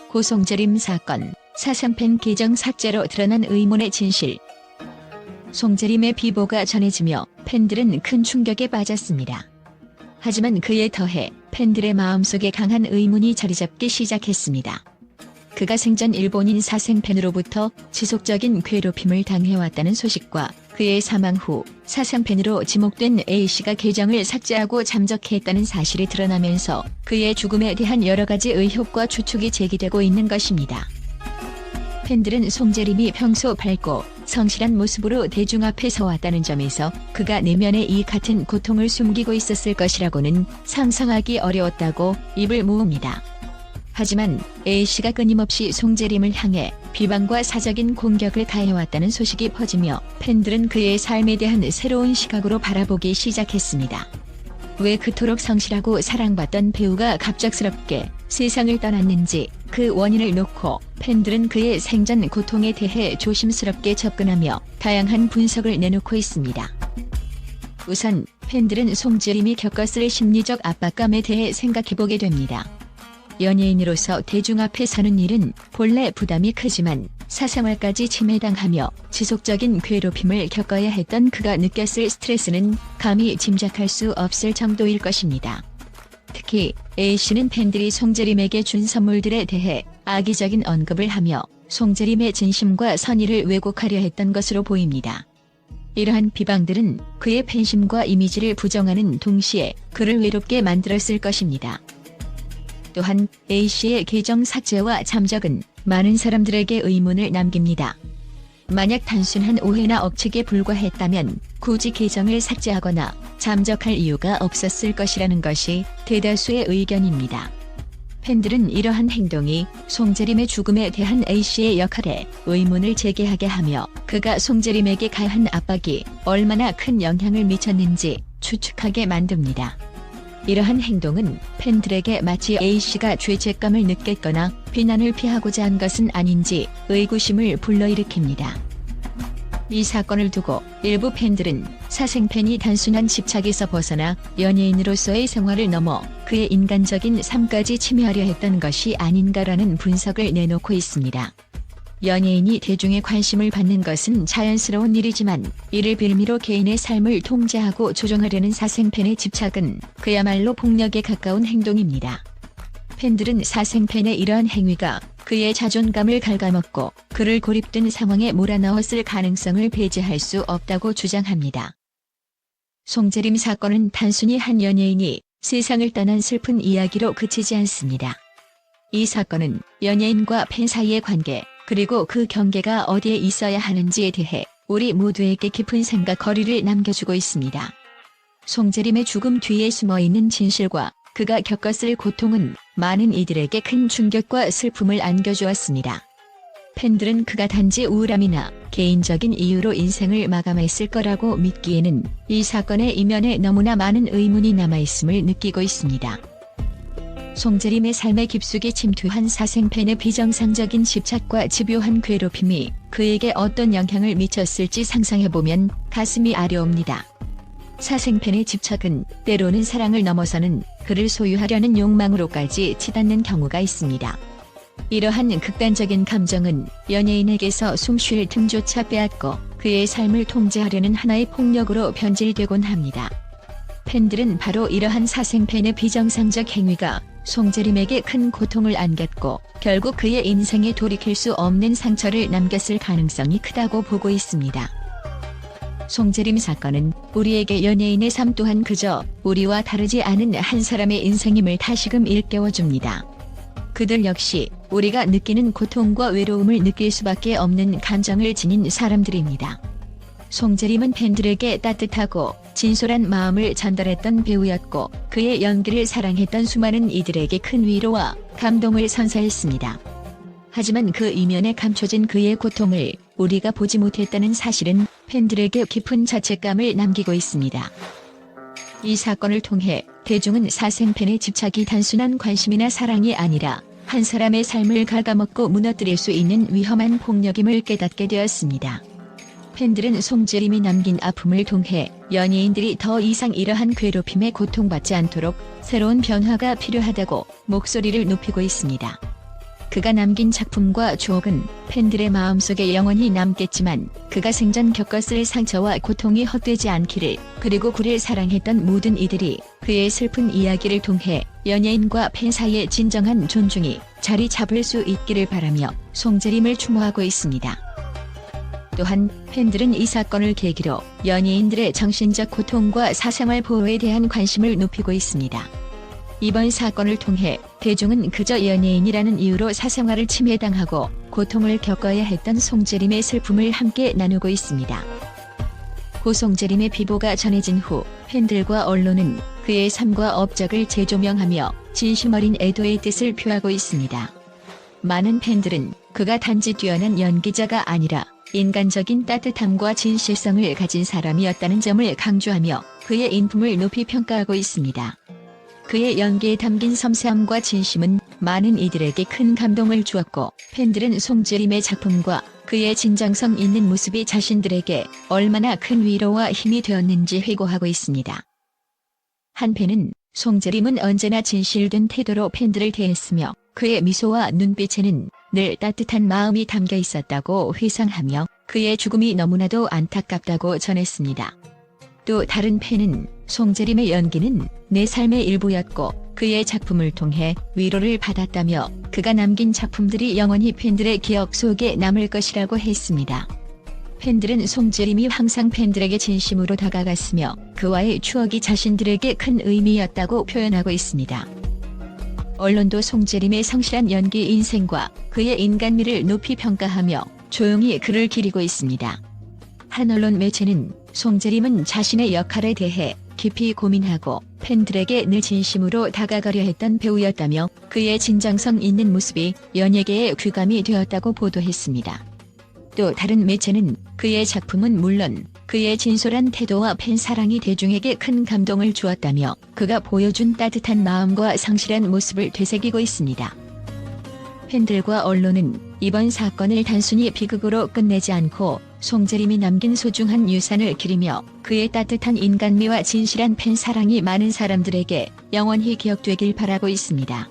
고송재림 사건, 사생팬 계정 삭제로 드러난 의문의 진실. 송재림의 비보가 전해지며 팬들은 큰 충격에 빠졌습니다. 하지만 그에 더해 팬들의 마음속에 강한 의문이 자리잡기 시작했습니다. 그가 생전 일본인 사생팬으로부터 지속적인 괴롭힘을 당해왔다는 소식과 그의 사망 후 사생팬으로 지목된 A씨가 계정을 삭제하고 잠적했다는 사실이 드러나면서 그의 죽음에 대한 여러가지 의혹과 추측이 제기되고 있는 것입니다. 팬들은 송재림이 평소 밝고 성실한 모습으로 대중 앞에 서왔다는 점에서 그가 내면에 이 같은 고통을 숨기고 있었을 것이라고는 상상하기 어려웠다고 입을 모읍니다. 하지만 A씨가 끊임없이 송재림을 향해 비방과 사적인 공격을 가해왔다는 소식이 퍼지며 팬들은 그의 삶에 대한 새로운 시각으로 바라보기 시작했습니다. 왜 그토록 성실하고 사랑받던 배우가 갑작스럽게 세상을 떠났는지 그 원인을 놓고 팬들은 그의 생전 고통에 대해 조심스럽게 접근하며 다양한 분석을 내놓고 있습니다. 우선 팬들은 송재림이 겪었을 심리적 압박감에 대해 생각해보게 됩니다. 연예인으로서 대중 앞에 서는 일은 본래 부담이 크지만 사생활까지 침해당하며 지속적인 괴롭힘을 겪어야 했던 그가 느꼈을 스트레스는 감히 짐작할 수 없을 정도일 것입니다. 특히 A씨는 팬들이 송재림에게 준 선물들에 대해 악의적인 언급을 하며 송재림의 진심과 선의를 왜곡하려 했던 것으로 보입니다. 이러한 비방들은 그의 팬심과 이미지를 부정하는 동시에 그를 외롭게 만들었을 것입니다. 또한 A씨의 계정 삭제와 잠적은 많은 사람들에게 의문을 남깁니다. 만약 단순한 오해나 억측에 불과했다면 굳이 계정을 삭제하거나 잠적할 이유가 없었을 것이라는 것이 대다수의 의견입니다. 팬들은 이러한 행동이 송재림의 죽음에 대한 A씨의 역할에 의문을 제기하게 하며 그가 송재림에게 가한 압박이 얼마나 큰 영향을 미쳤는지 추측하게 만듭니다. 이러한 행동은 팬들에게 마치 A씨가 죄책감을 느꼈거나 비난을 피하고자 한 것은 아닌지 의구심을 불러일으킵니다. 이 사건을 두고 일부 팬들은 사생팬이 단순한 집착에서 벗어나 연예인으로서의 생활을 넘어 그의 인간적인 삶까지 침해하려 했던 것이 아닌가라는 분석을 내놓고 있습니다. 연예인이 대중의 관심을 받는 것은 자연스러운 일이지만 이를 빌미로 개인의 삶을 통제하고 조종하려는 사생팬의 집착은 그야말로 폭력에 가까운 행동입니다. 팬들은 사생팬의 이러한 행위가 그의 자존감을 갉아먹고 그를 고립된 상황에 몰아넣었을 가능성을 배제할 수 없다고 주장합니다. 송재림 사건은 단순히 한 연예인이 세상을 떠난 슬픈 이야기로 그치지 않습니다. 이 사건은 연예인과 팬 사이의 관계, 그리고 그 경계가 어디에 있어야 하는지에 대해 우리 모두에게 깊은 생각거리를 남겨주고 있습니다. 송재림의 죽음 뒤에 숨어있는 진실과 그가 겪었을 고통은 많은 이들에게 큰 충격과 슬픔을 안겨주었습니다. 팬들은 그가 단지 우울함이나 개인적인 이유로 인생을 마감했을 거라고 믿기에는 이 사건의 이면에 너무나 많은 의문이 남아있음을 느끼고 있습니다. 송재림의 삶에 깊숙이 침투한 사생팬의 비정상적인 집착과 집요한 괴롭힘이 그에게 어떤 영향을 미쳤을지 상상해보면 가슴이 아려옵니다. 사생팬의 집착은 때로는 사랑을 넘어서는 그를 소유하려는 욕망으로까지 치닫는 경우가 있습니다. 이러한 극단적인 감정은 연예인에게서 숨 쉴 틈조차 빼앗고 그의 삶을 통제하려는 하나의 폭력으로 변질되곤 합니다. 팬들은 바로 이러한 사생팬의 비정상적 행위가 송재림에게 큰 고통을 안겼고 결국 그의 인생에 돌이킬 수 없는 상처를 남겼을 가능성이 크다고 보고 있습니다. 송재림 사건은 우리에게 연예인의 삶 또한 그저 우리와 다르지 않은 한 사람의 인생임을 다시금 일깨워줍니다. 그들 역시 우리가 느끼는 고통과 외로움을 느낄 수밖에 없는 감정을 지닌 사람들입니다. 송재림은 팬들에게 따뜻하고 진솔한 마음을 전달했던 배우였고 그의 연기를 사랑했던 수많은 이들에게 큰 위로와 감동을 선사했습니다. 하지만 그 이면에 감춰진 그의 고통을 우리가 보지 못했다는 사실은 팬들에게 깊은 자책감을 남기고 있습니다. 이 사건을 통해 대중은 사생팬의 집착이 단순한 관심이나 사랑이 아니라 한 사람의 삶을 갉아먹고 무너뜨릴 수 있는 위험한 폭력임을 깨닫게 되었습니다. 팬들은 송재림이 남긴 아픔을 통해 연예인들이 더 이상 이러한 괴롭힘에 고통받지 않도록 새로운 변화가 필요하다고 목소리를 높이고 있습니다. 그가 남긴 작품과 추억은 팬들의 마음속에 영원히 남겠지만 그가 생전 겪었을 상처와 고통이 헛되지 않기를, 그리고 그를 사랑했던 모든 이들이 그의 슬픈 이야기를 통해 연예인과 팬 사이의 진정한 존중이 자리 잡을 수 있기를 바라며 송재림을 추모하고 있습니다. 또한 팬들은 이 사건을 계기로 연예인들의 정신적 고통과 사생활 보호에 대한 관심을 높이고 있습니다. 이번 사건을 통해 대중은 그저 연예인이라는 이유로 사생활을 침해당하고 고통을 겪어야 했던 송재림의 슬픔을 함께 나누고 있습니다. 고 송재림의 비보가 전해진 후 팬들과 언론은 그의 삶과 업적을 재조명하며 진심 어린 애도의 뜻을 표하고 있습니다. 많은 팬들은 그가 단지 뛰어난 연기자가 아니라 인간적인 따뜻함과 진실성을 가진 사람이었다는 점을 강조하며 그의 인품을 높이 평가하고 있습니다. 그의 연기에 담긴 섬세함과 진심은 많은 이들에게 큰 감동을 주었고, 팬들은 송재림의 작품과 그의 진정성 있는 모습이 자신들에게 얼마나 큰 위로와 힘이 되었는지 회고하고 있습니다. 한 팬은 송재림은 언제나 진실된 태도로 팬들을 대했으며 그의 미소와 눈빛에는 늘 따뜻한 마음이 담겨 있었다고 회상하며 그의 죽음이 너무나도 안타깝다고 전했습니다. 또 다른 팬은 송재림의 연기는 내 삶의 일부였고 그의 작품을 통해 위로를 받았다며 그가 남긴 작품들이 영원히 팬들의 기억 속에 남을 것이라고 했습니다. 팬들은 송재림이 항상 팬들에게 진심으로 다가갔으며 그와의 추억이 자신들에게 큰 의미였다고 표현하고 있습니다. 언론도 송재림의 성실한 연기 인생과 그의 인간미를 높이 평가하며 조용히 글을 기리고 있습니다. 한 언론 매체는 송재림은 자신의 역할에 대해 깊이 고민하고 팬들에게 늘 진심으로 다가가려 했던 배우였다며 그의 진정성 있는 모습이 연예계의 귀감이 되었다고 보도했습니다. 또 다른 매체는 그의 작품은 물론 그의 진솔한 태도와 팬 사랑이 대중에게 큰 감동을 주었다며 그가 보여준 따뜻한 마음과 성실한 모습을 되새기고 있습니다. 팬들과 언론은 이번 사건을 단순히 비극으로 끝내지 않고 송재림이 남긴 소중한 유산을 기리며 그의 따뜻한 인간미와 진실한 팬 사랑이 많은 사람들에게 영원히 기억되길 바라고 있습니다.